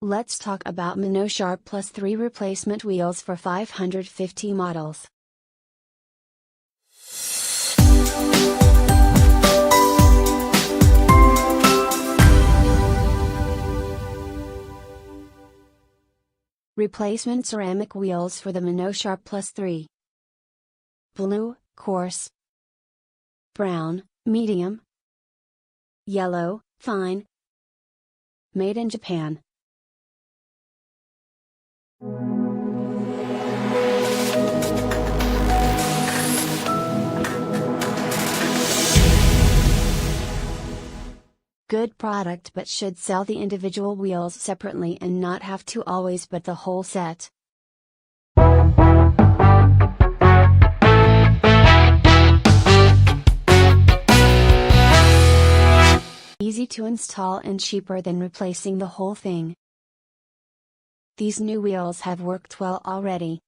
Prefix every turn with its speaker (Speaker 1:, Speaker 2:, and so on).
Speaker 1: Let's talk about Minosharp Plus 3 replacement wheels for 550 models. Replacement ceramic wheels for the Minosharp Plus 3. Blue, coarse. Brown, medium. Yellow, fine. Made in Japan. Good product, but should sell the individual wheels separately and not have to always buy the whole set. Easy to install and cheaper than replacing the whole thing. These new wheels have worked well already.